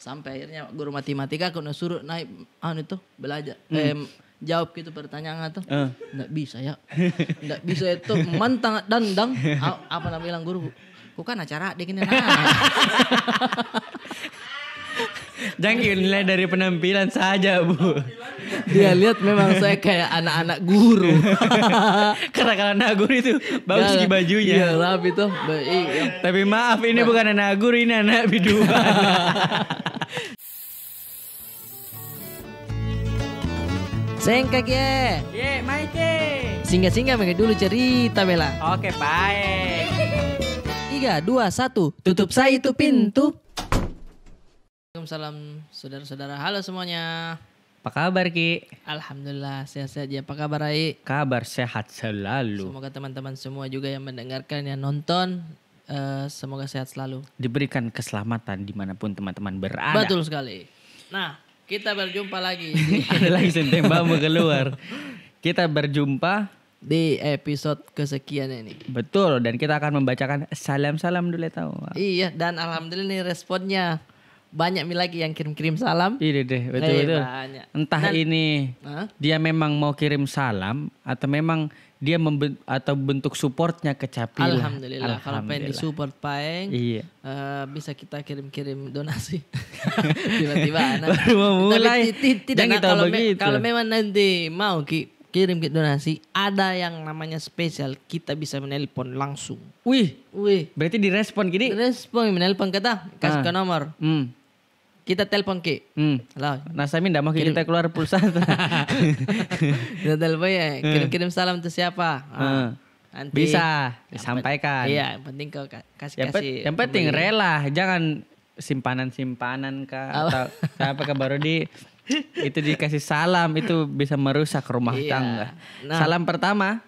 Sampai akhirnya guru matematika aku suruh naik itu belajar. Jawab gitu pertanyaan tuh. Nggak bisa ya. Nggak bisa itu mantang dandang. Apa nama bilang guru? Kok kan acara dek ini Jangan nilai dari penampilan saja, Bu. Dia lihat memang saya kayak anak-anak guru. Karena kalau anak guru itu bagus di bajunya. Iya, rapi tuh. Tapi maaf ini bukan anak guru, ini anak biduan. Sengkak ya. Ye, Maike. Singgah-singgah pakai dulu cerita Bella. Oke, baik. 3, 2, 1. Tutup saya itu pintu. Salam saudara-saudara. Halo semuanya. Apa kabar Ki? Alhamdulillah sehat-sehat ya. Apa kabar Ai? Kabar sehat selalu. Semoga teman-teman semua juga yang mendengarkan, yang nonton, semoga sehat selalu. Diberikan keselamatan dimanapun teman-teman berada. Betul sekali. Nah, kita berjumpa lagi. Ada lagi sentembakmu keluar. Kita berjumpa di episode kesekian ini. Betul, dan kita akan membacakan salam-salam dulu tahu. Iya, dan alhamdulillah nih responnya banyak lagi yang kirim-kirim salam. Iya deh, betul-betul. Entah ini dia memang mau kirim salam atau memang dia atau bentuk supportnya ke Capila. Alhamdulillah. Kalau pengen disupport Paeng, bisa kita kirim-kirim donasi. Tiba-tiba baru mau mulai. Tidak kalau memang nanti mau kirim ke donasi, ada yang namanya spesial, kita bisa menelpon langsung. Wih. Berarti direspon gini? Direspon, menelpon kita, kasih ke nomor. Kita telepon Ki. Nah Samin enggak mau kita keluar pulsa. Kita telepon ya, kirim-kirim salam untuk siapa. Nanti bisa disampaikan. Iya, yang penting kau kasih. Yang penting rela, jangan simpanan-simpanan atau apa baru itu dikasih salam, itu bisa merusak rumah tangga. Nah, salam pertama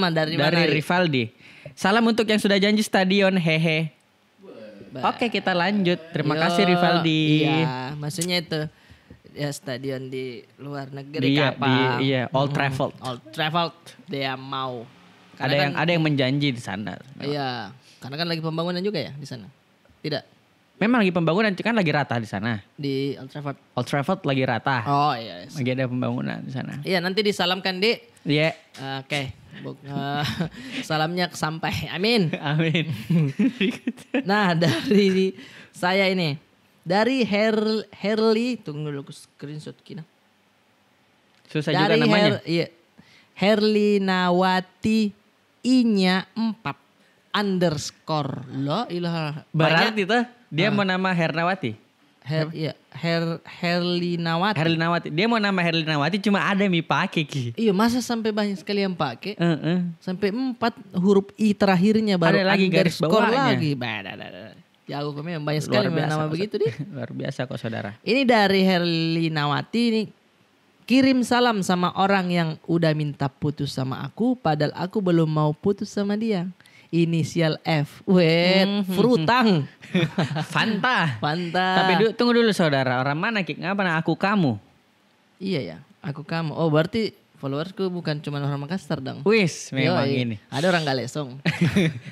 dari mana? Dari Rivaldi. Salam untuk yang sudah janji stadion, hehe. Oke, kita lanjut. Terima kasih Rivaldi. Iya, maksudnya itu ya stadion di luar negeri apa? Old Trafford. Old Trafford dia mau. Ada yang menjanji di sana. Iya, karena kan lagi pembangunan juga ya di sana. Tidak. Memang lagi pembangunan, kan lagi rata di sana. Di Old Trafford. Old Trafford lagi rata. Oh iya. Yes. Lagi ada pembangunan di sana. Iya, nanti disalamkan di. Iya. Oke. Salamnya sampai. Amin. Amin. Nah, dari saya ini. Dari Herli, tunggu dulu screenshot kita. Susah dari juga namanya. Herlinawati I-nya 4 _ la ilaha. Berarti tuh dia mau nama Hernawati. Herlinawati. Dia mau nama Herlinawati cuma ada yang pakai Ki. Iya, masa sampai banyak sekali yang pakai? Sampai 4 huruf I terakhirnya baru ada lagi garis bawahnya. Lagi. Ya aku memang banyak sekali nama begitu deh. Luar biasa kok saudara. Ini dari Herlinawati ini. Kirim salam sama orang yang udah minta putus sama aku, padahal aku belum mau putus sama dia. Inisial F. Frutang. Fanta. Fanta. Tapi tunggu dulu saudara. Orang mana Ki? Ngapa aku kamu? Iya ya. Aku kamu. Oh berarti followersku bukan cuma orang Makassar dong. Wis memang ini. Ada orang Galesong.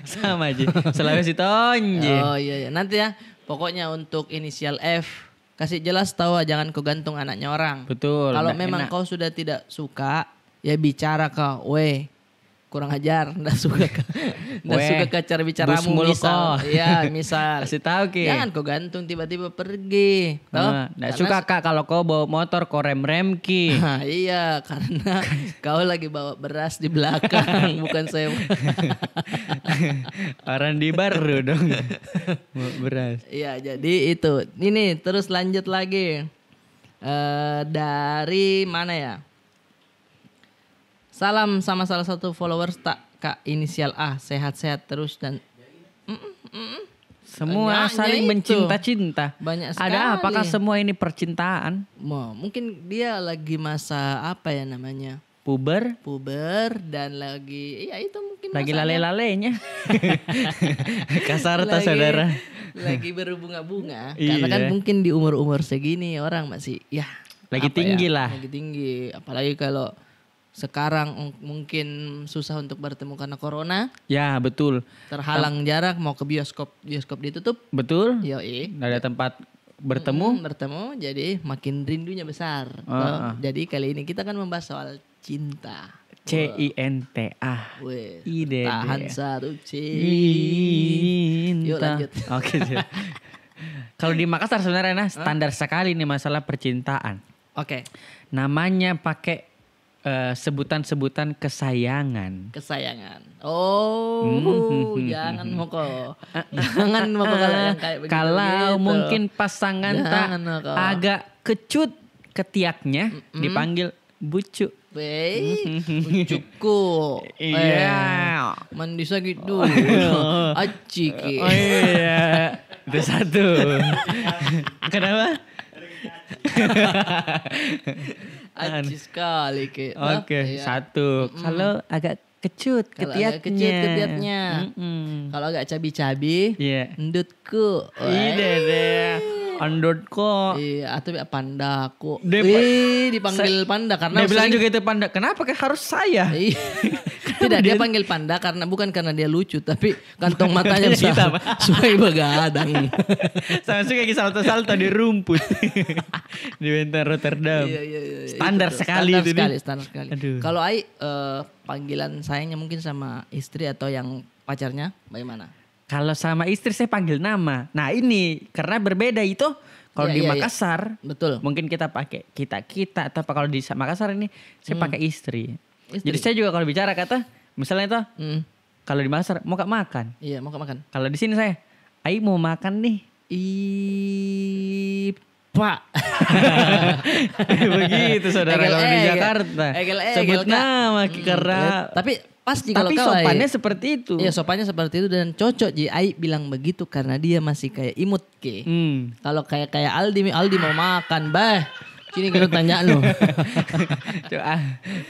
Sama aja. Sulawesi Tonje. Oh iya. Nanti ya. Pokoknya untuk inisial F. Kasih jelas tahu, jangan kau gantung anaknya orang. Betul. Kalau memang kau sudah tidak suka. Ya bicara kau. Kurang ajar, nggak suka ke cara bicaramu misal. Iya, misal. Kasih tahu Ki. Jangan kau gantung tiba-tiba pergi. Nggak suka Kak kalau kau bawa motor kau rem Ki. Iya, karena kau lagi bawa beras di belakang, bukan saya. Orang di baru dong. Beras. Iya, jadi itu. Ini terus lanjut lagi. Dari mana ya? Salam sama salah satu followers Kak inisial A, sehat-sehat terus dan semua saling mencinta-cinta. Banyak sekali. Ada apakah semua ini percintaan? Mungkin dia lagi masa apa ya namanya? Puber dan lagi ya itu mungkin lagi lale-lalenya. Kasar tuh saudara. Lagi berbunga-bunga. Karena kan mungkin di umur-umur segini orang masih lagi tinggi lah. Lagi tinggi, apalagi kalau sekarang mungkin susah untuk bertemu karena corona. Ya betul. Terhalang jarak, mau ke bioskop ditutup. Betul. Yoi. Nggak ada tempat bertemu. Bertemu jadi makin rindunya besar. Jadi kali ini kita akan membahas soal cinta. CINTA. Ide. Tahan satu cinta. Yuk lanjut. Oke. Kalau di Makassar sebenarnya standar sekali nih masalah percintaan. Oke. Namanya pakai sebutan-sebutan kesayangan. Oh, jangan moko. Jangan moko kalau yang kayak begitu. Kalau mungkin pasangan agak kecut ketiaknya dipanggil bucu. Bucuku. Iya. Mandi sakit dulu. Acik. Oh iya. Itu satu. Kenapa? Aci sekali ke. Oke, satu. Kalau agak kecut ketiaknya. Kalau agak cabi-cabi, endutku. Ide deh. Endutku. Iya, atau pandaku. Dipanggil panda karena dia bilang juga itu panda. Kenapa harus saya? Tidak, dia panggil panda bukan karena dia lucu, tapi kantong matanya besar. Supaya begadang. Sama suka lagi salto-salto di rumput. Di Benteng Rotterdam. Iya. Standar sekali. Standar sekali. Kalau Ai panggilan sayangnya mungkin sama istri atau yang pacarnya bagaimana? Kalau sama istri saya panggil nama. Nah ini karena berbeda itu. Kalau di Makassar, betul. Mungkin kita pakai kita atau kalau di Makassar ini saya pakai istri. Jadi saya juga kalau bicara kata misalnya itu kalau di Makassar mau gak makan? Iya, mau gak makan. Kalau di sini saya, Ai mau makan nih. Pak. Begitu saudara kalau di Jakarta. Sebut nama karena tapi pasti kalau sopannya seperti itu. Iya, sopannya seperti itu dan cocok. Ji Ai bilang begitu karena dia masih kayak imut ke. Kalau kayak Aldi mau makan, bah. Sini kita tanya lu.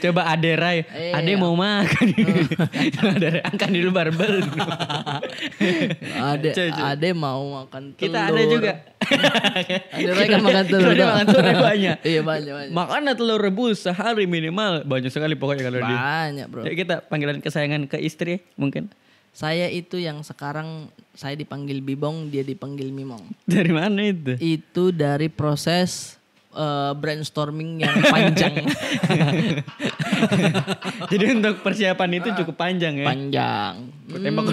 Coba Ade mau makan. Ade angkat dulu barbel. Ade mau makan telur. Kita ada juga. Ade kan makan telur. Dia makan telur banyak. Iya banyak. Makanlah telur rebus sehari minimal. Banyak sekali pokoknya kalau dia. Banyak bro. Jadi kita panggilan kesayangan ke istri mungkin. Saya itu yang sekarang saya dipanggil Bibong, dia dipanggil Mimong. Dari mana itu? Itu dari proses brainstorming yang panjang. Jadi untuk persiapan itu cukup panjang ya? Panjang. Tembak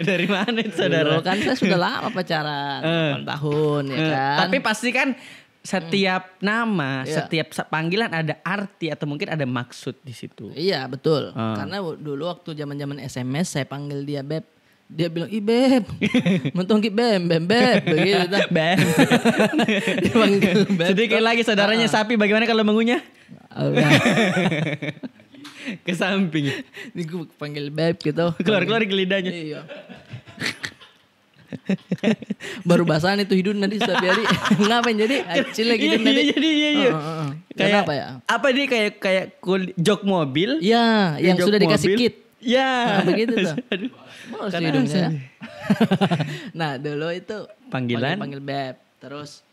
Dari mana itu saudara? Dulu kan saya sudah lama pacaran, 8 tahun ya kan. Tapi pasti kan setiap nama, setiap panggilan ada arti atau mungkin ada maksud di situ. Iya betul. Karena dulu waktu zaman SMS saya panggil dia Beb. Dia bilang, Beb, mentong Beb, begitu. Beb. Dipanggil Beb. Sedikit lagi saudaranya sapi, bagaimana kalau mengunyah? Ke samping. Ini gue panggil Beb gitu. Keluar ke lidahnya. Iya. Baru basahan itu hidung nanti setiap hari. Ngapain jadi? Acil lagi hidung nanti. Iya. Kayak apa ya? Apa dia kayak jok mobil? Iya, yang sudah dikasih kit. Ya, begitu tuh. Hidungnya. Nah dulu itu panggil Beb. Terus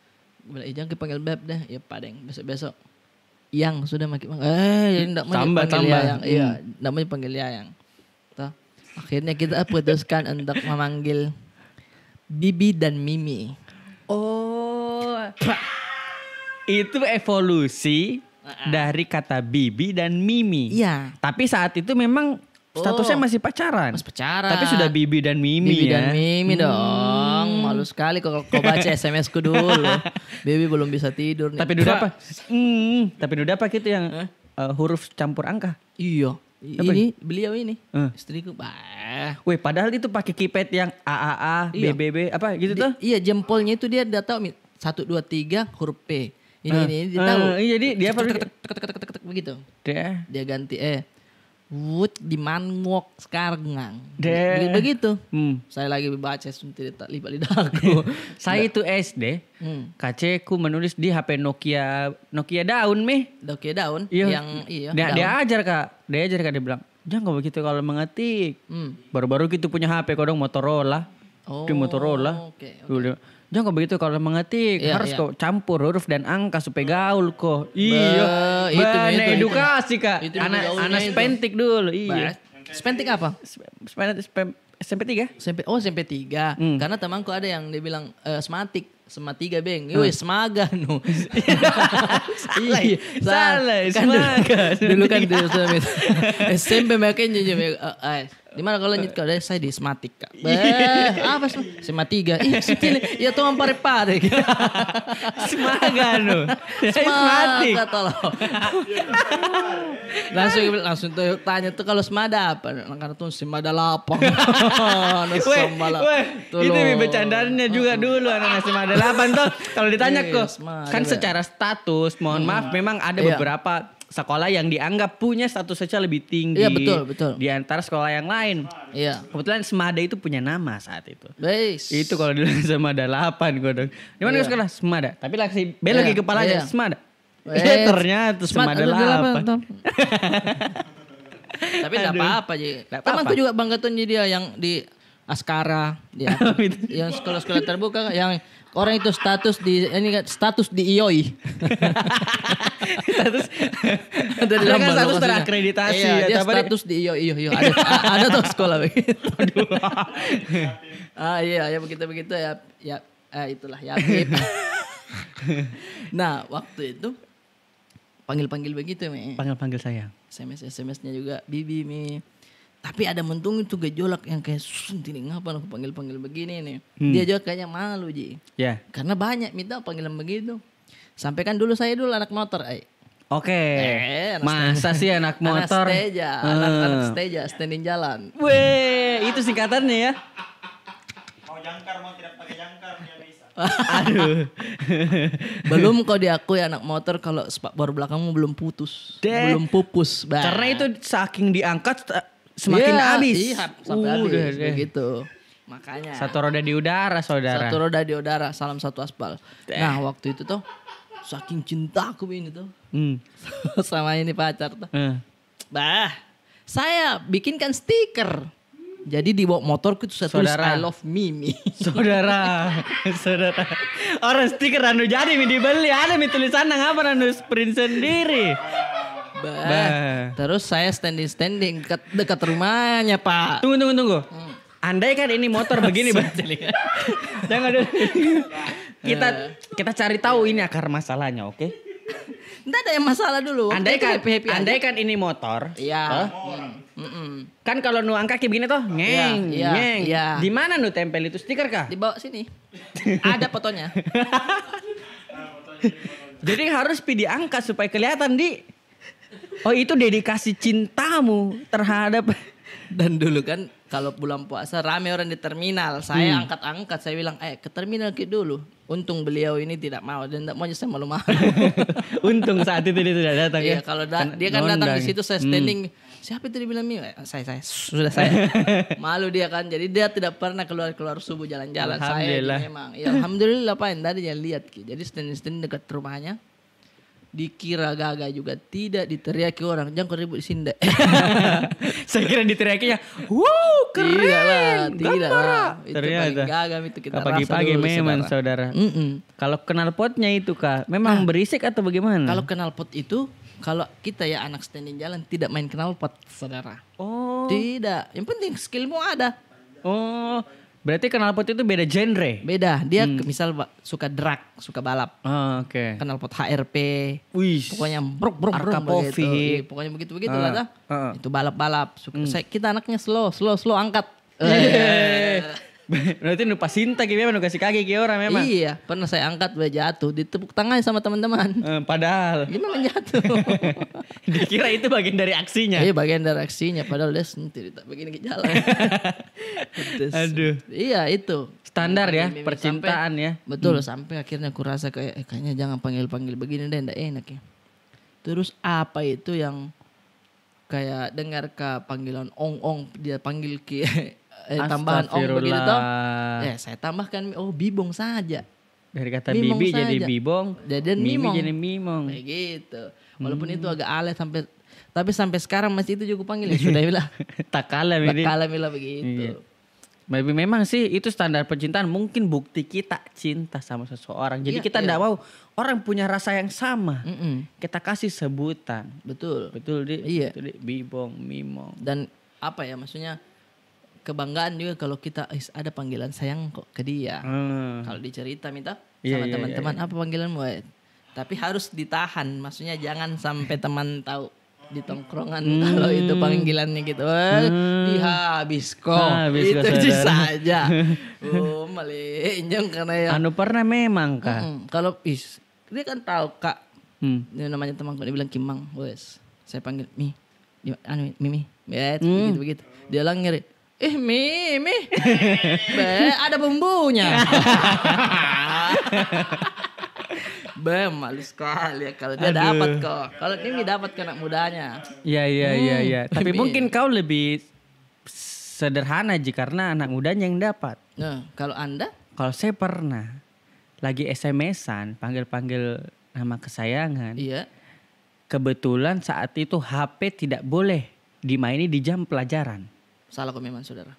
jangan panggil Beb deh. Ya padeng besok Yang sudah makin enggak mau panggil Yang. Iya, enggak mau panggil Yang. Tuh. Akhirnya kita putuskan untuk memanggil Bibi dan Mimi. Oh. Itu evolusi dari kata Bibi dan Mimi. Iya. Tapi saat itu memang statusnya masih pacaran. Masih pacaran. Tapi sudah Bibi dan Mimi Bibi dan Mimi dong. Malu sekali kau baca SMS-ku dulu. Bibi belum bisa tidur nih. Tapi dulu apa? Tapi dulu apa gitu yang huruf campur angka? Iya. Ini beliau ini. Istriku. Wih, padahal itu pakai keypad yang AAA, BBB apa gitu tuh. Iya, jempolnya itu dia udah tahu 1 2 3 huruf P. Ini dia tahu. Jadi dia begitu. Dia ganti Wood di manwok sekarang. Begitu. Saya lagi baca suntik lipat lidahku. Saya itu SD. Kaceku menulis di HP Nokia daun Nokia daun. Iya. Yang Dia ajar kak. Dia bilang, jangan begitu kalau mengetik. Baru-baru gitu punya HP kodong Motorola. Di Motorola. Okay. Jangan begitu kalau mengetik, harus kok campur huruf dan angka supaya gaul kok. Iya. Itu edukasi kak. Anak spentik dulu. Iya. Spentik apa? SMP 3? SMP 3. Karena temanku ada yang dia bilang sematik. Sema 3 beng. Yoi semaga no. Salah. Kan dulu kan di SMP makanya di mana kalau lanjut kalau saya di sematik kak. Apa Sema 3? Ya tuh pare-pare. Semaga no. Sematik tolong. langsung tuh tanya tuh kalau semada apa? Karena tuh semada lapang. Itu bercandaannya juga dulu anak-anak semada 8 tuh. Kalau ditanya kok kan secara status, mohon maaf memang ada beberapa sekolah yang dianggap punya status sosial lebih tinggi. Iya betul. Di antara sekolah yang lain. Iya. Kebetulan Semada itu punya nama saat itu. Bais. Itu kalau dulu Semada 8 gue dong. Di mana sekolah? Semada. Tapi lagi belok ke kepalanya Semada. Ternyata Semada 8. Tapi enggak apa-apa Ji. Temanku juga bangga tuh dia yang di Askara dia. Yang sekolah-sekolah terbuka yang orang itu status di IOI. Ada kan status terakreditasi. Iya, dia status di IOI. Ada tuh sekolah begitu. Iya begitu ya. Ya itulah ya. Nah waktu itu panggil begitu Mi. Panggil sayang. SMS-nya juga Bibi Mi. Tapi ada mentung itu gejolak yang kayak ini ngapa aku panggil begini nih. Dia juga kayaknya malu Ji. Ya. Karena banyak minta panggilan begitu. Sampai kan saya dulu anak motor. Oke. Masa sih anak motor? Anak steja, standing jalan. Weh, itu singkatannya ya. Mau jangkar mau tidak pakai jangkar dia bisa. Aduh. Belum kau diakui anak motor kalau spakbor belakangmu belum putus. Belum pupus. Karena itu saking diangkat semakin habis. Iya, sampai habis begitu. Makanya. Satu roda di udara, saudara. Satu roda di udara, salam satu aspal. Nah, waktu itu tuh saking cintaku ini tuh. Sama ini pacar tuh. Saya bikinkan stiker. Jadi di bawah motorku itu saya tulis I love Mimi. Saudara. Orang stiker anu jadi dibeli, ada tulisan apa anu print sendiri. Terus saya standing dekat rumahnya Pak. Tunggu. Andai kan ini motor begini jangan dulu. Kita cari tahu ini akar masalahnya, oke? Nggak ada yang masalah dulu. Andai kan ini motor. Iya. Kan kalau nu angka kayak begini tuh ngeng. Iya. Di mana nu tempel itu stiker kah? Di bawah sini. Ada fotonya. Jadi harus diangkat supaya kelihatan Oh itu dedikasi cintamu terhadap. Dan dulu kan kalau bulan puasa rame orang di terminal. Saya angkat-angkat. Saya bilang ke terminal dulu. Untung beliau ini tidak mau. Dan tidak mau saya malu-malu. Untung saat itu dia tidak datang ya. Iya kalau dia kan datang di situ saya standing. Siapa itu dibilang Mimi? Saya. Sudah saya. Malu dia kan. Jadi dia tidak pernah keluar subuh jalan-jalan. Alhamdulillah. Saya memang. Ya, alhamdulillah Pak. Tadi dia lihat. Jadi standing dekat rumahnya. Dikira gagal juga, tidak diteriaki orang, jangan kau ribut di sini. Saya kira diteriakinya, wow keren, tidak lah. Ternyata gagal itu kita pagi-pagi memang saudara. Kalau knalpotnya itu Kak, memang berisik atau bagaimana? Kalau knalpot itu, kalau kita ya anak standing jalan tidak main knalpot saudara. Oh. Tidak, yang penting skillmu ada. Oh. Berarti knalpot itu beda genre? Beda. Dia misal suka drag, suka balap. Oh, oke. Knalpot HRP. Wih. Pokoknya brok begitu. Pokoknya begitu lah dah. Itu balap-balap. Kita anaknya slow angkat. Berarti nu pas cinta gimana nu kasih kaki ke orang memang. Iya, pernah saya angkat jatuh, ditepuk tangan sama teman-teman. Padahal gimana jatuh? Dikira itu bagian dari aksinya. Iya, bagian dari aksinya padahal dia sendiri tak begini ke jalan. Aduh. Iya, itu. Standar ya percintaan ya. Betul, sampai akhirnya aku rasa kayaknya jangan panggil-panggil begini deh, enggak enak ya. Terus apa itu yang kayak dengar ke panggilan ong dia panggil ke tambahan begitu toh. Saya tambahkan bibong saja. Dari kata mimong bibi saja. Jadi bibong. Dan mimong. Jadi mimong. Begitu. Walaupun itu agak alay tapi sampai sekarang masih itu juga panggil ya sudah bilang. Tak kalah bilang begitu. Iya. Memang sih itu standar percintaan, mungkin bukti kita cinta sama seseorang. Jadi kita enggak mau orang punya rasa yang sama. Kita kasih sebutan. Betul Di. Iya. Itu di bibong, mimong. Dan apa ya maksudnya kebanggaan juga kalau kita ada panggilan sayang kok ke dia. Kalau dicerita minta sama teman-teman apa panggilanmu? Tapi harus ditahan, maksudnya jangan sampai teman tahu di tongkrongan kalau itu panggilannya gitu. Dihabis kok. Itu saja. Malinjong karena ya. Pernah memang Kak. Kalau dia kan tahu Kak. Dia namanya temanku dia bilang Kimang, wes. Saya panggil Mimi. Begitu. Dia lang ngiri. Mimi. Ada bumbunya. Malu sekali ya kalau dia dapat kok. Kalau Mimi dapat ke anak mudanya. Iya. Tapi mungkin kau lebih sederhana karena anak mudanya yang dapat. Nah, kalau Anda? Kalau saya pernah lagi SMS-an, panggil-panggil nama kesayangan. Iya. Kebetulan saat itu HP tidak boleh dimaini di jam pelajaran. Salah kok memang saudara.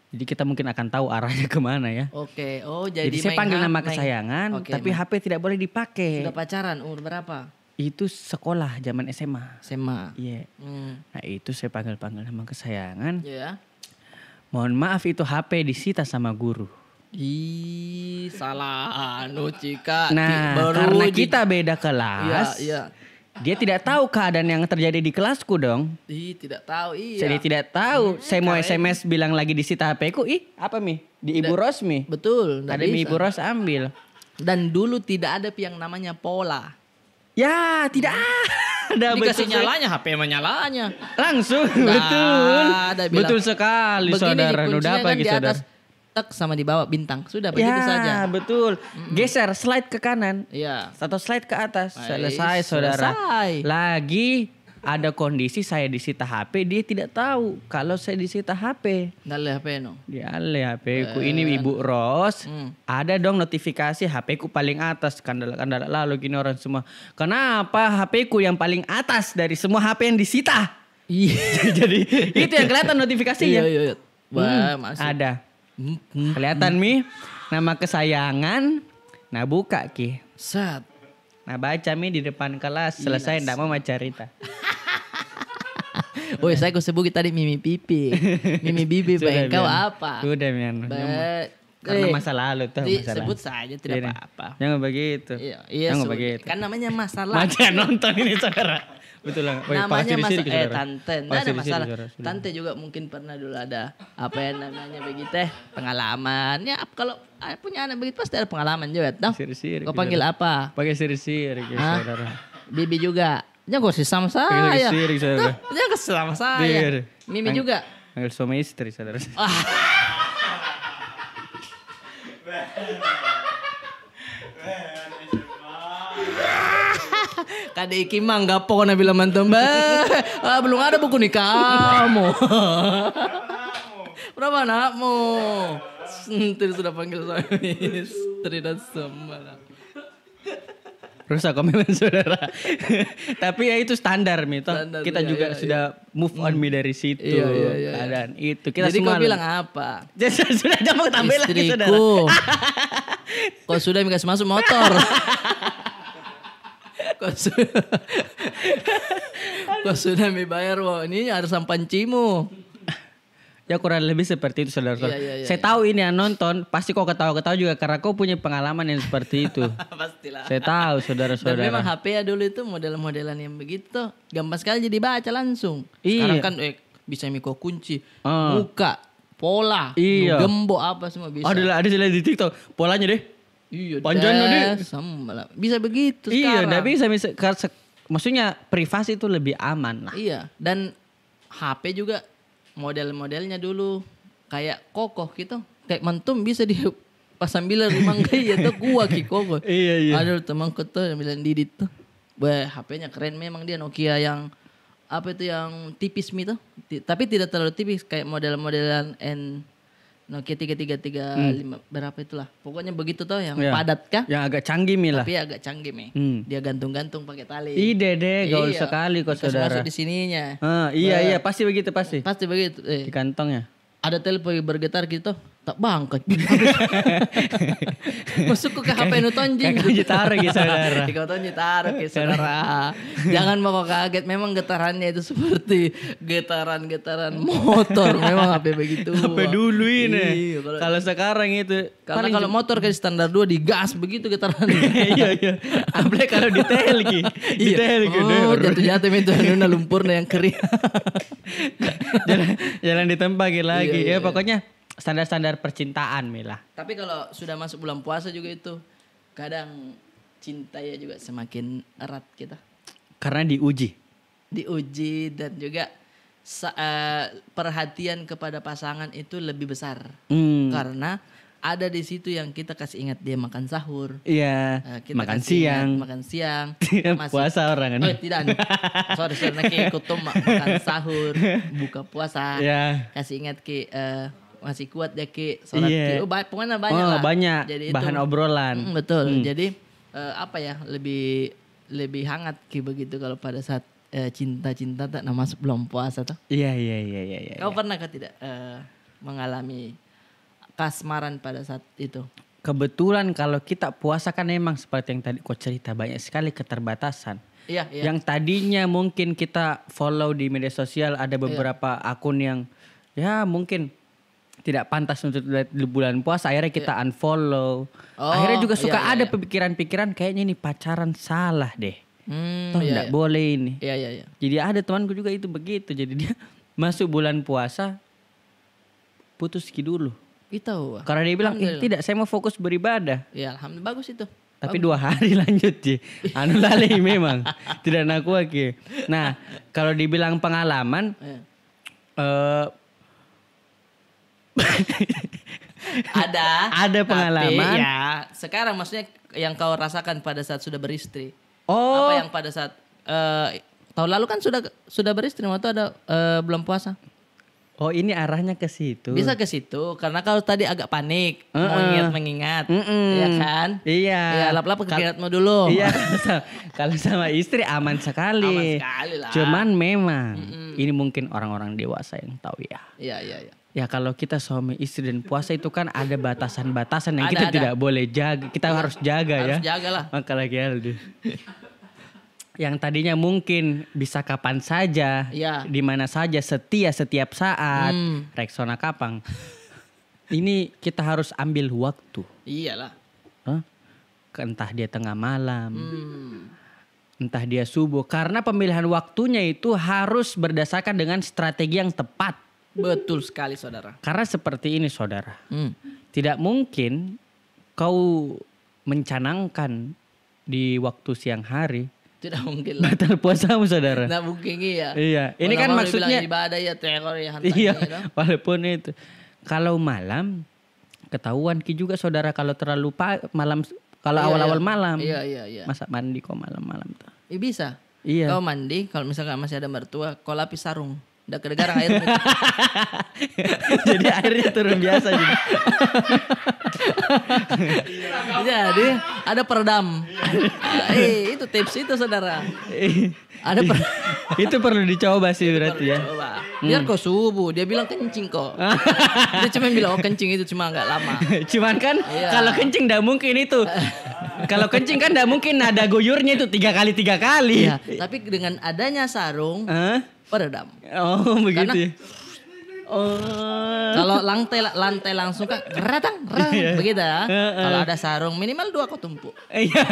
Jadi kita mungkin akan tahu arahnya kemana ya. Oke. Oh jadi saya panggil nama kesayangan, tapi HP tidak boleh dipakai. Sudah pacaran umur berapa? Itu sekolah zaman SMA. Iya. Nah itu saya panggil nama kesayangan. Iya. Mohon maaf itu HP disita sama guru. Salah Cika. Nah karena kita beda kelas. Iya. Dia tidak tahu keadaan yang terjadi di kelasku dong. Tidak tahu, iya. Saya tidak tahu. Saya mau SMS bilang lagi disita HP ku. Apa Mi? Di Ibu Rosmi. Betul. Ada Mi Ibu Ros ambil. Dan dulu tidak ada yang namanya pola. Ya tidak ada. Dikasih nyalanya HP menyalanya. Langsung. Betul. Betul sekali saudara. Udah apa gitu saudara. Tak sama di bawah bintang. Sudah begitu saja. Ya betul. Geser slide ke kanan. Iya. Atau slide ke atas. Selesai saudara. Lagi ada kondisi saya disita HP. Dia tidak tahu kalau saya disita HP. Dale HP no. Dia HP ku ini Ibu Ros. Ada dong notifikasi HP ku paling atas. Kandala lalu gini orang semua. Kenapa HP ku yang paling atas dari semua HP yang disita? Iya. Jadi itu yang kelihatan notifikasinya. Iya. Wah, masuk. Ada. Kelihatan Mi, nama kesayangan. Nah buka Ki. Set. Nah baca Mi di depan kelas. Selesai enggak mau cerita. Saya sebut tadi Mimi Pipi. Mimi Bibi baik kau apa? Sudah Mian. Karena masa lalu tuh. Sebut saja tidak apa-apa. Jangan begitu. Iya. Jangan begitu. Kan namanya masalah. Macam nonton ini saudara. Betul lah. Namanya masalah tante. Tidak ada masalah. Tante juga mungkin pernah dulu ada apa yang namanya begitu pengalaman. Ya kalau punya anak begitu pasti ada pengalaman juga. Siri-siri. Kau panggil apa? Pakai siri-siri saudara. Bibi juga. Jangan kau sama saya. Siri saudara. Jangan sama saya. Mimi juga. Panggil suami istri saudara. Kadek Kimang gapo na bilang mantom belum ada buku nikahmu. Berapa anakmu? Tadi sudah panggil saya istri dan semua. Rusak komitmen saudara. Tapi ya itu standar Mi. Kita juga sudah move on Mi dari situ. Iya. Keadaan itu. Kita jadi semua kau bilang apa? Sudah jangan tambah lagi saudara. Kau sudah kasih masuk motor. Kau sudah bayar ini harus pancimu. Ya kurang lebih seperti itu saudara-saudara. Iya. Saya tahu ini yang nonton pasti kau ketawa-ketawa juga karena kau punya pengalaman yang seperti itu. Pastilah. Saya tahu saudara-saudara. Dan memang HP ya dulu itu model-modelan yang begitu gampang sekali jadi baca langsung. Sekarang kan bisa mikro kunci, muka, pola, gembok apa semua bisa. Ada sih di TikTok polanya deh. Iya, panjang deh. Bisa begitu sekarang. Iya, bisa. Maksudnya privasi itu lebih aman lah. Iya, dan HP juga model-modelnya dulu kayak kokoh gitu. Kayak mentum bisa di pasang bilang memang kayak itu gua ki kokoh. Iya. Ada temanku tuh yang bilang Didit tuh. HP-nya keren memang dia Nokia yang apa itu yang tipis tuh. Tapi tidak terlalu tipis kayak model-modelan Nokia 3335 berapa itulah. Pokoknya begitu tuh yang padat kah? Yang agak canggih Mi lah. Tapi agak canggih Mi. Dia gantung-gantung pakai tali. Deh, gaul sekali kok saudara. Masuk di sininya. Iya, pasti begitu pasti. Pasti begitu. Di kantongnya. Ada telepon bergetar gitu. tak bangkat. Masuk ke HP nu tonjing. Kakak taruh gitu saudara. Kau tonjing taruh ke saudara. Jangan mau kaget, memang getarannya itu seperti getaran-getaran motor. Memang HP begitu. HP dulu ini. Iya, kalau sekarang itu. Karena kalau motor ke standar 2 digas begitu getarannya. Iya. Apalagi kalau detail ki. Detail ki. Oh, jatuh-jatuh itu nuna lumpurnya yang kering. jalan di tempat lagi. Iya. Ya pokoknya standar-standar percintaan Mila. Tapi kalau sudah masuk bulan puasa juga itu kadang cinta ya juga semakin erat kita. Karena diuji Dan juga perhatian kepada pasangan itu lebih besar. Karena ada di situ yang kita kasih ingat dia makan sahur. Iya. Kita makan siang. Puasa orang kan. Oh tidak. Sorry nak ikut makan sahur, buka puasa. Iya. Kasih ingat masih kuat ya sholat ki. Pokoknya banyak lah. Banyak. Jadi bahan itu, obrolan. Betul. Jadi lebih hangat ki begitu kalau pada saat cinta-cinta tak masuk belum puasa tuh. Iya. Kau pernah tidak mengalami kasmaran pada saat itu? Kebetulan kalau kita puasa kan emang seperti yang tadi kau cerita banyak sekali keterbatasan. Iya. Yang tadinya mungkin kita follow di media sosial ada beberapa akun yang ya mungkin tidak pantas untuk di bulan puasa, akhirnya kita unfollow. Akhirnya juga suka ada pemikiran-pikiran kayaknya ini pacaran salah deh. Tidak boleh ini. Iya. Jadi ada temanku juga itu begitu. Jadi dia masuk bulan puasa putus dulu. Itu. Karena dia bilang tidak, saya mau fokus beribadah. Ya alhamdulillah bagus itu. Tapi 2 hari lanjut sih. Anu lali memang. Tidak naku lagi. Nah kalau dibilang pengalaman. Ada pengalaman. Tapi ya sekarang maksudnya yang kau rasakan pada saat sudah beristri. Oh. Apa yang pada saat tahun lalu kan sudah beristri waktu ada belum puasa. Oh ini arahnya ke situ. Bisa ke situ karena kalau tadi agak panik mau mengingat, ya kan? Iya. Ya lap-lap kegiatanmu dulu. Iya. Kalau sama istri aman sekali. Aman sekali lah. Cuman memang ini mungkin orang-orang dewasa yang tahu ya. Iya. Ya kalau kita suami istri dan puasa itu kan ada batasan-batasan yang kita Ada. tidak boleh jaga. Kita harus jaga ya. Harus jagalah. Maka lagi Aldi. Yang tadinya mungkin bisa kapan saja, di mana saja, setia setiap saat, Rexona Kapang. Ini kita harus ambil waktu. Iyalah. Entah dia tengah malam, entah dia subuh. Karena pemilihan waktunya itu harus berdasarkan dengan strategi yang tepat. Betul sekali saudara. Karena seperti ini saudara, tidak mungkin kau mencanangkan di waktu siang hari. Tidak mungkin lah. Batal puasamu saudara. Tidak mungkin iya. Iya. Ini kan maksudnya ibadah ya teror ya. Iya. Walaupun itu. Kalau malam ketahuan ki juga saudara kalau terlalu malam. Kalau awal-awal malam. Iya. Masa mandi kok malam-malam tuh. Bisa. Iya. Kau mandi kalau misalkan masih ada mertua, kau lapis sarung. Udah kedengaran air. Jadi airnya turun biasa juga. Jadi ada peredam. Itu tips itu saudara. Itu perlu dicoba sih berarti ya. Coba. Biar kau subuh, dia bilang kencing kok. Dia cuma bilang kencing itu cuma agak lama. Cuman kan kalau kencing enggak mungkin itu. Kalau kencing kan enggak mungkin ada guyurnya itu 3 kali. Iya, tapi dengan adanya sarung peredam. Oh begitu. Karena, kalau lantai langsung kan geratang, begitu ya. Kalau ada sarung minimal 2 kau tumpuk. Iya.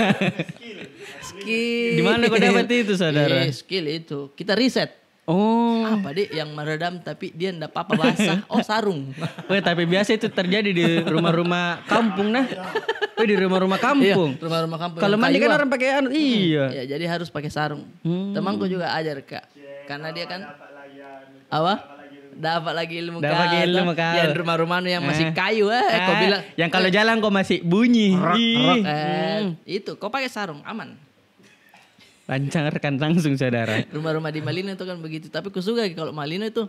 Skill. Di mana kau dapat itu saudara? Skill itu. Kita riset. Oh. Apa yang meredam tapi dia enggak apa-apa basah. Oh sarung. Tapi biasa itu terjadi di rumah-rumah kampung nah. Di rumah-rumah kampung. Iya, rumah-rumah kampung. Kalau mandi kan orang pakai iya. Ya, jadi harus pakai sarung. Temanku juga ajar Kak. Karena dia kan dapat lagi ilmu kau. Yang rumah-rumah yang masih kayu kau bilang yang kalau jalan kau masih bunyi. Itu kau pakai sarung aman. Lancarkan langsung saudara. Rumah-rumah di Malino itu kan begitu. Tapi aku suka kalau Malino itu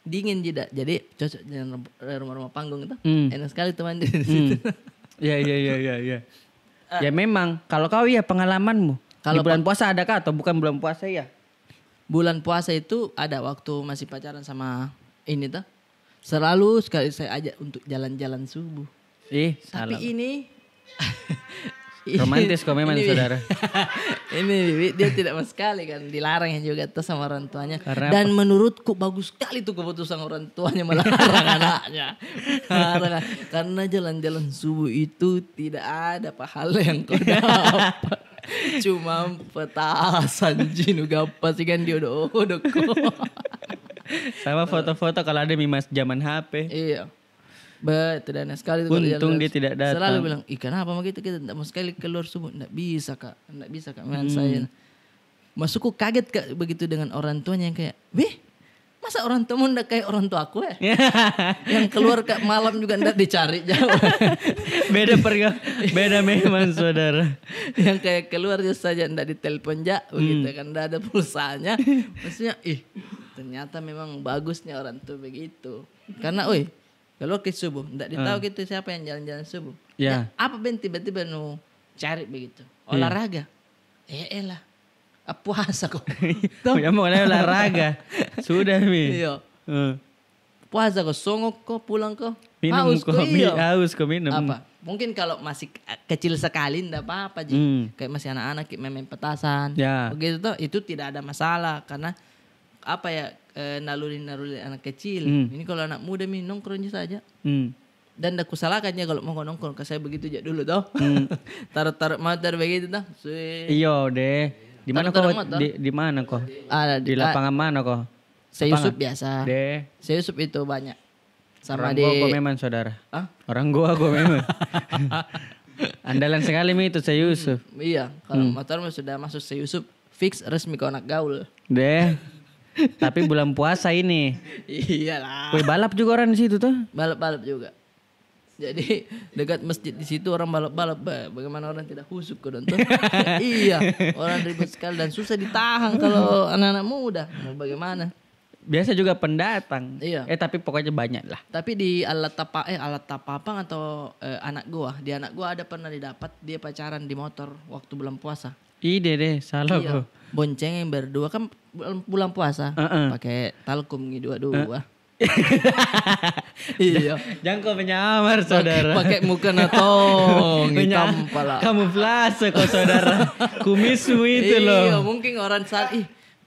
dingin tidak. Jadi cocok dengan rumah-rumah panggung itu. Enak sekali teman di situ. Iya. Ya memang kalau kau ya pengalamanmu. Kalau di bulan puasa adakah atau bukan bulan puasa ya? Bulan puasa itu ada waktu masih pacaran sama ini tuh. Selalu sekali saya ajak untuk jalan-jalan subuh. Ih, Tapi salah. ini Romantis kok memang, saudara. Ini Bibi, dia tidak sama sekali kan dilarang juga tuh sama orang tuanya. Karena Dan menurutku bagus sekali tuh keputusan orang tuanya melarang anaknya. Karena jalan-jalan subuh itu tidak ada pahala yang kau dapat. Cuma petasan jinu gapa sih kan dia udah Sama foto-foto kalau ada mimas zaman HP. Iya. Betul dan sekali tuh kalau Untung jalan-jalan dia tidak datang. Selalu bilang, kenapa mau kita tidak mau sekali keluar subuh? Nggak bisa kak, memang saya. Masukku kaget kak begitu dengan orang tuanya yang kayak, masa orang tuamu nggak kayak orang tua aku ya? Yang keluar kak malam juga nggak dicari jauh. Beda memang saudara. Yang kayak keluar saja nggak ditelepon begitu kan, nggak ada pulsanya. Maksudnya, ternyata memang bagusnya orang tua begitu. Karena, kalau ke subuh, nggak ditahu gitu siapa yang jalan-jalan subuh. Ya. Apa ben tiba-tiba nu cari begitu? Olahraga. Elah. Puasa kok. Ya mau olahraga. Sudah Mi. Iya. Puasa kok, songok kok, pulang kok. Minum haus kok, iya. Haus kok minum. Apa? Mungkin kalau masih kecil sekali ndak apa-apa Ji. Kayak masih anak-anak kayak main petasan. Ya. Begitu tuh itu tidak ada masalah karena apa ya naluri anak kecil. Ini kalau anak muda nongkrong saja. Dan aku salahkannya kalau mau nongkrong ke saya begitu aja dulu toh. Taruh motor begitu toh. Iyo deh. Di mana kok? Di mana kok? Ada Di lapangan mana kok? Saya Yusuf biasa. Deh. Saya Yusuf itu banyak. Sama Orang gua memang saudara. Orang gua memang. Andalan sekali Mi itu saya Yusuf. Iya, kalau motor sudah masuk saya Yusuf fix resmi kau anak gaul. Deh. Tapi bulan puasa ini. Iyalah. Balap juga orang di situ tuh. Balap-balap juga. Jadi dekat masjid di situ orang balap-balap. Bagaimana orang tidak husuk kau nonton? Iya, orang ribut sekali dan susah ditahan kalau anak-anak muda. Mau bagaimana? Biasa juga pendatang. Iya. Tapi pokoknya banyak lah. Tapi di alat tapapang atau anak gua ada pernah didapat dia pacaran di motor waktu bulan puasa. Ide deh, salah Iya. kok. Bonceng yang berdua kan bulan puasa. Pakai talkum dua-dua. Iya. Jangan kau menyamar saudara. Pakai muka natong hitam pala. Kamuflase kok saudara. Kumismu itu loh. Iya, mungkin orang saat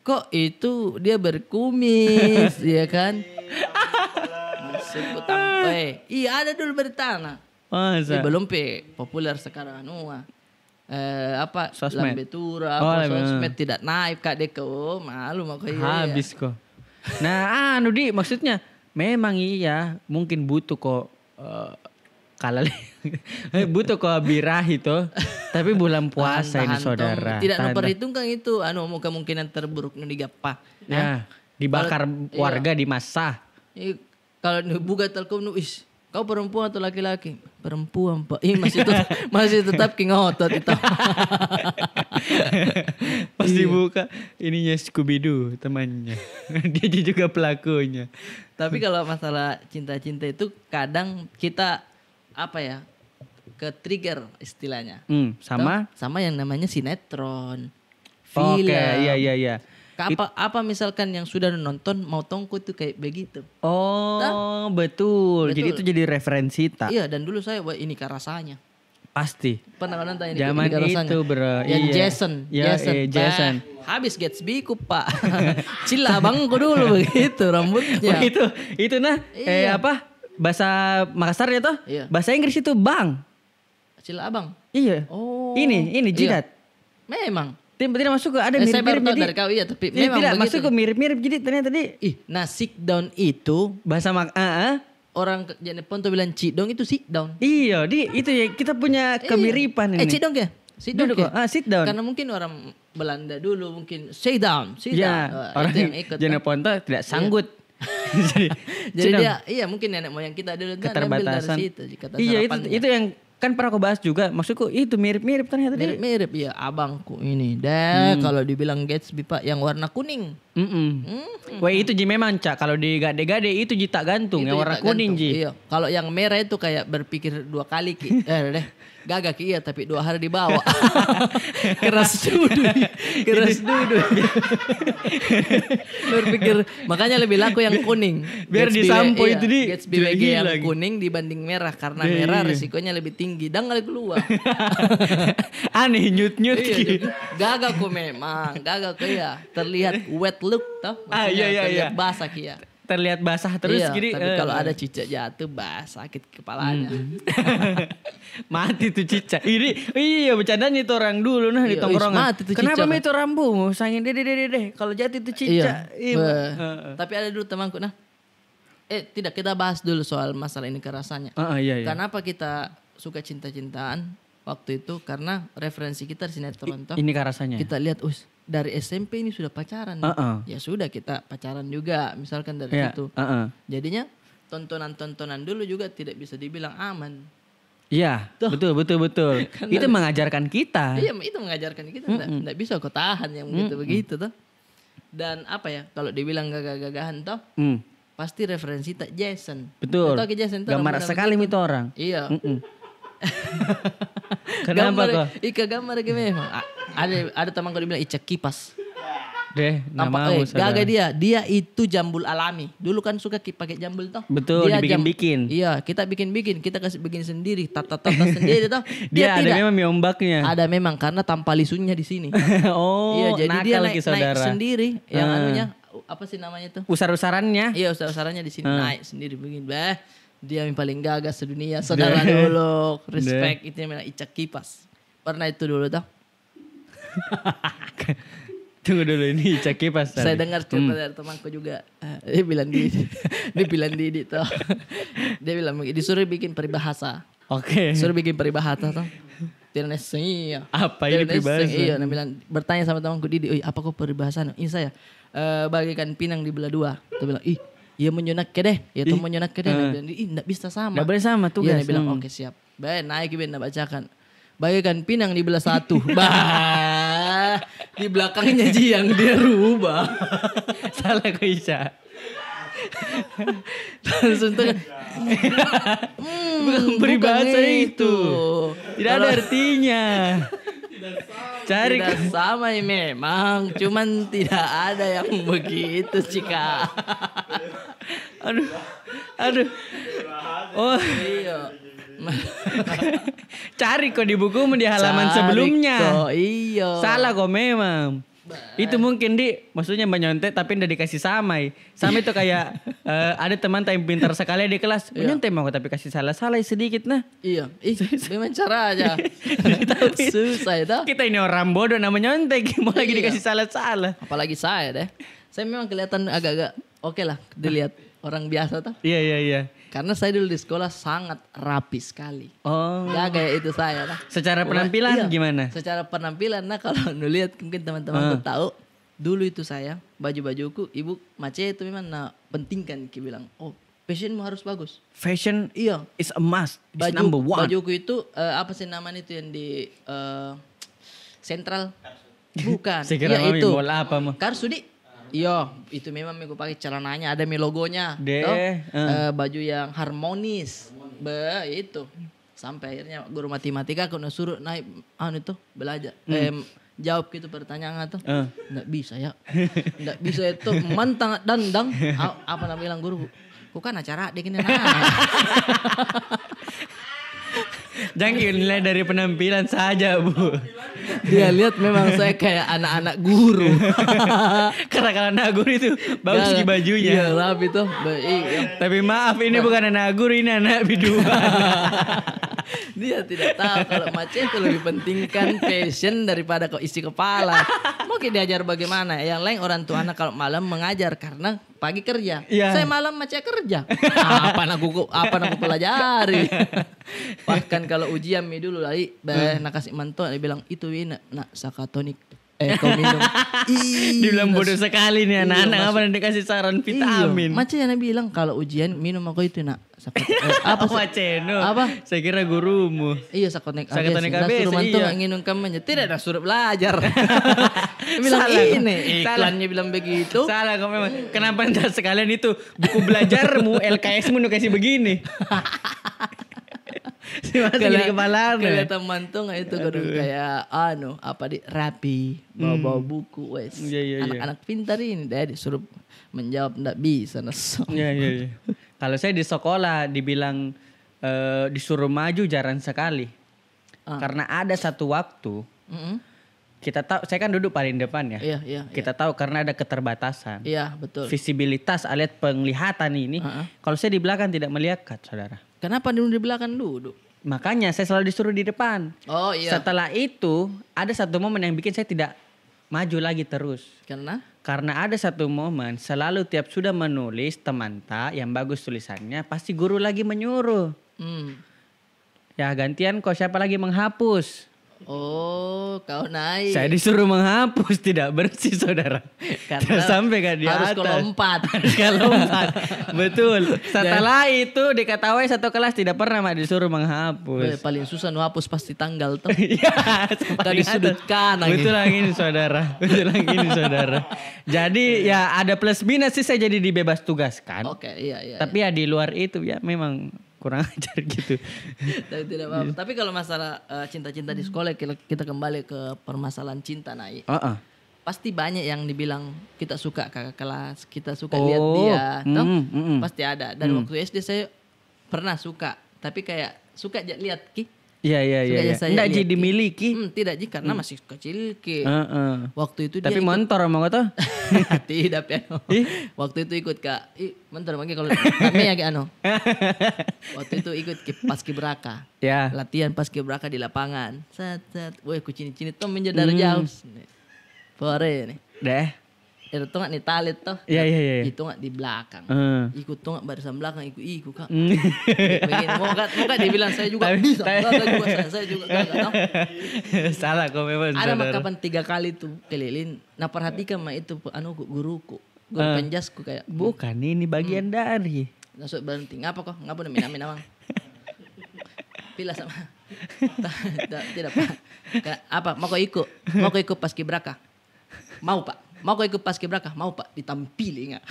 kok itu dia berkumis, ya kan? Sebut sampai. Iya, ada dulu bertanah. Masa? Belum populer sekarang Sosmed. Lambetura, sosmed tidak naik kak deko, malu makanya. Habis kok. Nah, maksudnya memang iya, mungkin butuh kok butuh kok birah itu. Tapi bulan puasa ini saudara. Tidak memperhitungkan itu kemungkinan terburuk digapa. Nah, dibakar warga di masa. Kalau buka telkom kau perempuan atau laki-laki? Perempuan pak. Masih tetap king otot itu. Pas dibuka ininya Scooby-Doo temannya. Dia juga pelakunya. Tapi kalau masalah cinta-cinta itu kadang kita ke trigger istilahnya. Sama yang namanya sinetron. Film. Oke, iya. Apa misalkan yang sudah nonton mau tongko itu kayak begitu. Oh, betul. Jadi itu jadi referensi tak? Iya, dan dulu saya ini rasanya. Pasti. Pernah nonton ini zaman itu bro. Yang iya. Jason. Habis Gatsby ku pak. Cila abangku dulu begitu rambutnya. Itu Iya. Bahasa Makassar ya toh? Iya. Bahasa Inggris itu bang. Cila abang. Iya. Oh. Ini jidat. Iya. Memang. Tidak masuk ke ada Saya mirip-mirip baru tahu jadi. dari kau tapi Tidak memang begitu. masuk ke mirip-mirip jadi ternyata tadi. Sit down itu Bahasa orang Jepang tuh bilang sit down itu sit down. Iya, itu ya kita punya kemiripan ini. Sit down ya? Sit down kok. Sit down. Karena mungkin orang Belanda dulu mungkin sit down. Ya, orang yang ikut. Jepang tidak sanggut. Jadi dia mungkin nenek moyang kita dulu kan keterbatasan. Dari situ, iya itu yang kan pernah aku bahas juga. Maksudku itu mirip-mirip ternyata. Mirip-mirip ya abangku ini. Kalau dibilang Gatsby pak yang warna kuning. Wah itu Ji memang Cak. Kalau di gade-gade itu Ji tak gantung. Itu yang warna kuning Ji. Iya. Kalau yang merah itu kayak berpikir 2 kali ki. Deh. Gagak iya tapi 2 hari dibawa. Keras duduk. Berpikir makanya lebih laku yang kuning. Biar disampo itu di Gatsby WG yang kuning dibanding merah karena merah resikonya lebih tinggi dan nggak keluar. Aneh nyut gitu. Gagak kok memang, gagak kok ya terlihat wet look toh. Iya. Terlihat basah ya. Terlihat basah terus gini. Tapi kalau ada cicak jatuh sakit kepalanya. Mati tuh cicak. Ini iya bercandanya itu orang dulu di tongkrongan. Mati tuh Kenapa cicak. itu rambumu? Sangin deh. Kalau jatuh itu cicak. Tapi ada dulu temanku tidak kita bahas dulu soal masalah ini kerasannya. Iya. Kenapa kita suka cinta-cintaan waktu itu? Karena referensi kita di sinetron toh. Ini kerasannya. Kita lihat dari SMP ini sudah pacaran. Ya sudah kita pacaran juga misalkan dari situ. Jadinya tontonan dulu juga tidak bisa dibilang aman. Iya, betul. Itu mengajarkan kita. Iya, itu mengajarkan kita. Nggak bisa kau tahan yang begitu toh. Dan kalau dibilang gagah-gagahan toh, pasti referensi tak Jason. Betul. Jason gambar sekali itu orang. Iya. Kenapa kok? Gambar gimana? Ada teman gue bilang Ica kipas. Deh, gagal dia itu jambul alami. Dulu kan suka pakai jambul toh. Betul, dia dibikin-bikin. Iya, kita bikin, kita kasih bikin sendiri, tata sendiri toh. Dia ada memang miombaknya. Ada memang karena tanpa lisunya di sini. Iya, jadi dia naik sendiri yang anunya apa sih namanya tuh? Usar-usarannya. Iya, usar-usarannya di sini naik sendiri begini. Dia yang paling gagas sedunia, saudara dulu. Respect itu yang Ica kipas. Pernah itu dulu toh. Tunggu dulu ini Ica kipas. Saya dengar cerita dari temanku juga. Dia bilang Didi toh. Dia bilang disuruh bikin peribahasa. Oke. Suruh bikin peribahasa toh. Iya. Apa ini peribahasa? Iya, dia bilang bertanya sama temanku Didi, apa kok peribahasa? Ini saya bagikan pinang dibelah 2. Dia bilang, iya menyonak ke deh. Ya tuh menyonak ke deh. Dia bilang, enggak bisa sama. Enggak boleh sama tugas. Iya, dia bilang oke siap. Baik, naik nak bacakan. Bagikan pinang dibelah 1. Di belakangnya Jiang dia rubah. Salah kok Isya. Langsung tuh bukan peribahasa itu. Tidak ada artinya. Cari tidak sama ya memang, cuman tidak ada yang begitu Cika. Aduh. Oh iya. Cari kok di buku di halaman sebelumnya. Iya. Salah kok memang. Itu mungkin maksudnya menyontek tapi udah dikasih samai. Samai itu kayak ada teman yang pintar sekali di kelas. Menyontek mau tapi kasih salah sedikit nah. Iya. Memang cara aja. Susah itu. Kita ini orang bodoh namanya nyontek. Mau lagi dikasih salah. Apalagi saya deh. Saya memang kelihatan agak-agak oke lah dilihat orang biasa tuh. Iya. Karena saya dulu di sekolah sangat rapi sekali. Oh. Gak itu saya lah. Secara penampilan gimana? Secara penampilan kalau lihat mungkin teman-teman tahu. Dulu itu saya baju-bajuku ibu Mace itu memang pentingkan ki bilang. Oh, fashionmu harus bagus. Fashion is a must. It's Baju, number 1. Bajuku itu apa sih namanya itu yang di Sentral? Bukan. Saya kira itu. Bola apa mah? Karsudi. Iya, itu memang aku pakai celananya ada logonya. Baju yang harmonis. Itu. Sampai akhirnya guru matematika aku suruh naik belajar. Jawab gitu pertanyaan tuh. Enggak bisa ya. Enggak bisa itu mantang dandang. Apa nama bilang guru? Kok kan acara dek ini Jangan nilai dari penampilan saja, Bu. Dia lihat memang saya kayak anak-anak guru. Karena kalau anak guru itu bagus di bajunya. Iya, rapi tuh. Tapi maaf ini bukan anak guru, ini anak biduan. Dia tidak tahu kalau Mace itu lebih pentingkan fashion daripada kok isi kepala. Mungkin diajar bagaimana? Yang lain orang tua anak kalau malam mengajar karena pagi kerja. Saya malam Mace kerja. Apa aku pelajari? Bahkan kalau ujian dulu lagi, nak kasih mantu dia bilang itu nak sakatonik. Kau minum. Dibilang bodoh sekali nih anak-anak apa nanti kasih saran vitamin. Mace yang bilang kalau ujian minum aku itu nak. Apa Maceno? Apa? Saya kira gurumu. Iya sakatonik ABS. Suruh mantu nginum kamu. Tidak ada suruh belajar. Bilang ini iklannya bilang begitu. Salah kau memang. Kenapa tidak sekalian itu buku belajarmu LKS-mu kasih begini? Si masih di kepala. Kelihatan mantung itu kayak rapi, bawa buku wes. Anak-anak pintar ini dia disuruh menjawab ndak bisa naso. Iya. Kalau saya di sekolah dibilang disuruh maju jarang sekali. Karena ada satu waktu kita tahu, saya kan duduk paling depan ya. Iya. Kita tahu karena ada keterbatasan. Iya, betul. Visibilitas alias penglihatan ini. Kalau saya di belakang tidak melihat, saudara. Kenapa dulu di belakang duduk? Makanya saya selalu disuruh di depan. Oh iya. Setelah itu ada satu momen yang bikin saya tidak maju lagi terus. Karena ada satu momen selalu tiap sudah menulis teman yang bagus tulisannya pasti guru lagi menyuruh. Ya gantian kok siapa lagi menghapus. Oh, kau naik. Saya disuruh menghapus, tidak bersih saudara. Karena sampai ke di harus atas. harus Kalau empat. Betul. Setelah itu diketahui satu kelas tidak pernah disuruh menghapus. Paling susah hapus pasti tanggal tuh. Iya. Tadi sudut kanan. Betul lagi ini saudara. Jadi ya ada plus minus sih saya jadi dibebas tugaskan. Oke, iya. Tapi ya di luar itu ya memang kurang ajar gitu. Tapi tidak apa-apa. Tapi kalau masalah cinta-cinta di sekolah, kita kembali ke permasalahan cinta naik. Pasti banyak yang dibilang kita suka kakak kelas, kita suka lihat dia, pasti ada. Dan waktu SD saya pernah suka, tapi kayak suka lihat ki. Iya. Nggak jadi dimiliki. Tidak ji karena masih kecil ki. Waktu itu tapi dia motor mau tuh. Tidak piano. Waktu itu ikut motor makanya kalau kami ya waktu itu ikut paskibraka. Ya. Latihan paskibraka di lapangan. Set. Woi kucini-cini tuh menjadi jauh. Pore nih. Deh. Itu tuh nih talit tuh. Iya. Itu nggak di belakang. Ikut tuh barisan belakang ikut kak. Begini mau gak dibilang saya juga bisa. Saya juga gak tahu. Salah kok memang. Ada kapan 3 kali tuh keliling. Nah perhatikan mah itu guruku. Guru penjasku kayak. Bukan ini bagian dari. Langsung berhenti. Ngapa kok? Ngapa udah minamin awang? Pilih sama. Tidak pak. Apa? Mau kau ikut paskibraka? Mau pak. Mau kau ikut paskibraka? Mau pak. Ditampili nggak?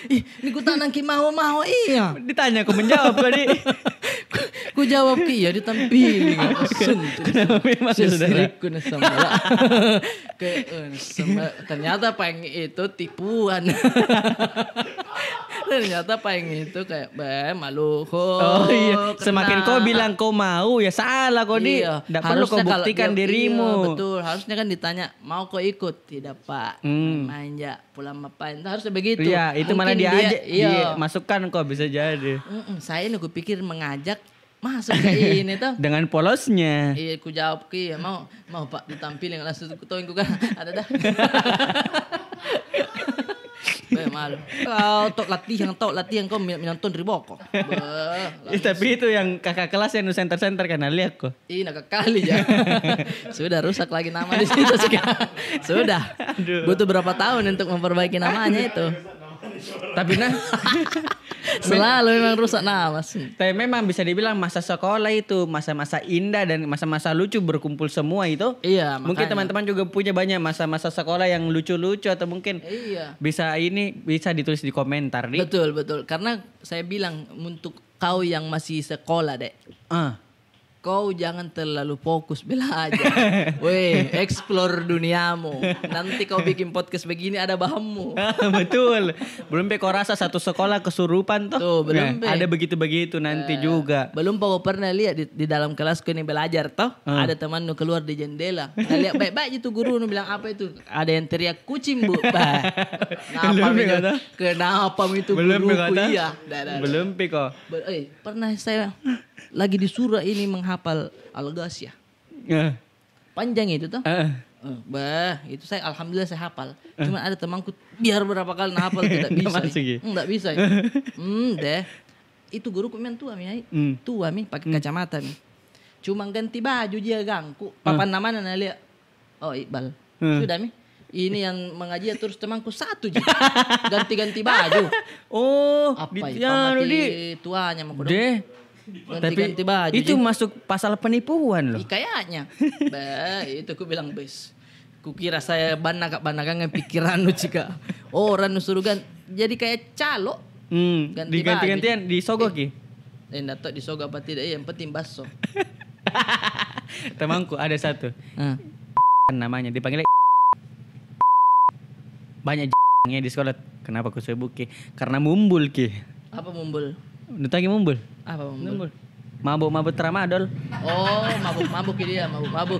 Ini ku tanang ki mau iya. Ditanya aku menjawab tadi. Ku jawab ki ya ditampili nggak? Kenapa memang saudara? Ternyata pengen itu tipuan. Ternyata pengen itu kayak malu. Oh iya. Semakin kau bilang kau mau ya salah kau iya. Tidak perlu kau buktikan dirimu. Iya, betul. Harusnya kan ditanya mau kau ikut? Tidak pak. Manja pulang mapain. Harusnya begitu. Iya itu malah diajak. Iya. Masukkan kau bisa jadi. Saya nih pikir mengajak. Masuk ke ini tuh. Dengan polosnya. Iya ku jawab ki mau pak ditampilin langsung ku tauin ku kan ada dah. Malu. Kau latihan kau nonton riboko. Tapi itu yang kakak kelas yang center karena lihat kok. Ih nak kali ya. Sudah rusak lagi nama di situ sekarang. Sudah. Aduh. Butuh berapa tahun untuk memperbaiki namanya itu. Tapi selalu memang rusak nama. Tapi memang bisa dibilang masa sekolah itu masa-masa indah dan masa-masa lucu berkumpul semua itu. Iya. Mungkin teman-teman juga punya banyak masa-masa sekolah yang lucu-lucu atau mungkin bisa ditulis di komentar nih. Betul. Karena saya bilang untuk kau yang masih sekolah dek. Kau jangan terlalu fokus belajar. Weh, explore duniamu. Nanti kau bikin podcast begini ada bahanmu. Betul. Belum kau rasa satu sekolah kesurupan toh. Tuh, belum ada begitu-begitu nanti juga. Belum kau pernah lihat di dalam kelasku ini belajar toh. Ada teman nu keluar di jendela. Nah, lihat baik-baik itu guru nu bilang apa itu? Ada yang teriak kucing bu. Kenapa itu guruku? Iya. Belum kok. Pernah saya lagi disuruh ini menghafal Al-Ghasyiyah. Panjang itu tuh. Itu saya alhamdulillah saya hafal. Cuma ada temanku biar berapa kali hafal tidak bisa. Enggak bisa. Deh. Itu guruku memang tua mi. Tua mi pakai kacamata mi. Cuma ganti baju dia gangku. Papan namanya lihat. Oh Iqbal. Sudah mi. Ini yang mengaji terus temanku satu je. Ganti-ganti baju. Oh, apa itu? Pamati tuanya mau deh. Tapi baju itu masuk pasal penipuan loh. Kayaknya. Itu aku bilang bes. Kukira saya banakan pikiran lu cika. Orang suruh jadi kayak calo. Diganti-gantian disogoki. Enggak tahu disogo apa tidak, yang penting bakso. Temanku ada satu. Namanya dipanggilnya banyak nya di sekolah. Kenapa aku sebut ki? Karena mumbul ki. Apa mumbul? Nutagi mumbul. Apa mumbul? Mabuk-mabuk tramadol. Oh, mabuk-mabuk dia, mabuk-mabuk.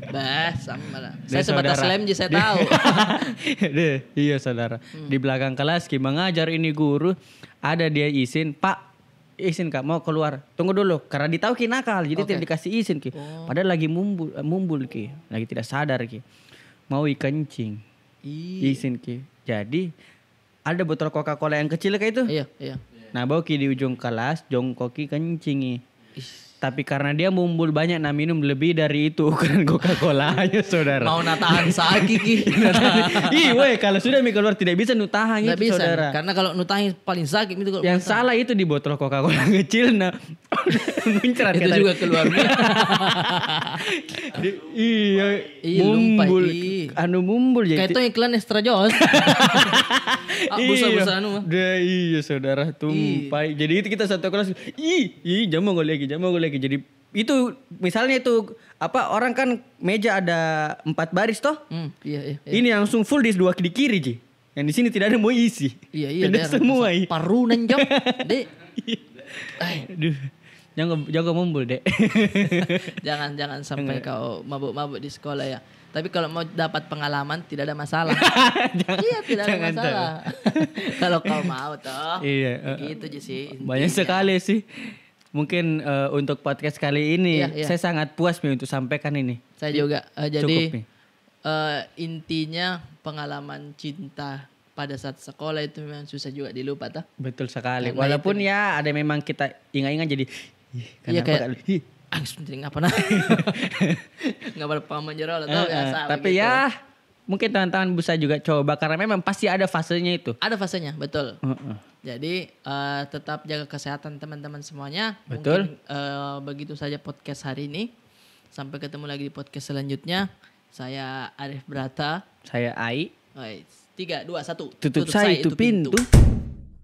Bas, sama lah. Saya Dia sebatas saudara. lem saya tahu. Iya saudara. Di belakang kelas ki mengajar ini guru, ada dia izin, Pak, izin Kak mau keluar. Tunggu dulu, karena ditahu ki nakal, jadi tidak dikasih izin ki. Padahal lagi mumbul ki, lagi tidak sadar ki. Mau kencing. Izin ki. Jadi ada botol Coca-Cola yang kecil kayak itu. Iya. Nah bawa ki di ujung kelas, jongkoki kencingi. Tapi karena dia mumbul banyak, nah minum lebih dari itu ukuran Coca-Colanya saudara. Mau natahan sakit ki. Ih weh, kalau sudah mi keluar tidak bisa nutahan Nggak itu bisa, saudara. karena kalau nutahin paling sakit itu kalau Yang nutahan. salah itu di botol Coca-Cola kecil nah. Muncrat Itu juga keluar. Iya, lupa, mumbul. ih. Mumbul jadi. Kayak itu iklan Extra Jos. Busa-busa anu mah. Iya saudara tumpai. Jadi itu kita satu kelas. Jamu gue lagi. Jadi itu misalnya itu apa orang kan meja ada 4 baris toh. Iya. Ini langsung full di 2 di kiri Ji. Yang di sini tidak ada mau isi. Iya. Tidak semua. Parunan jam. Dek. Aduh. Jago mumbul dek. Jangan sampai kau mabuk-mabuk di sekolah ya. Tapi kalau mau dapat pengalaman tidak ada masalah. Iya tidak ada masalah. Kalau kau mau toh. Iya. Gitu aja sih. Banyak sekali sih. Mungkin untuk podcast kali ini Iya. saya sangat puas nih untuk sampaikan ini. Saya juga. Cukup Jadi nih. intinya pengalaman cinta pada saat sekolah itu memang susah juga dilupa toh. Betul sekali. Karena Walaupun ya ada memang kita ingat-ingat jadi Iya kayak penting apa nah. Enggak berpengalaman jero lah tahu biasa. Tapi begitu. ya mungkin teman-teman bisa juga coba karena memang pasti ada fasenya itu. Ada fasenya, betul. Jadi tetap jaga kesehatan teman-teman semuanya. Betul. Mungkin begitu saja podcast hari ini. Sampai ketemu lagi di podcast selanjutnya. Saya Arif Brata. Saya Ai. 3, 2, 1. Tutup saya itu pintu.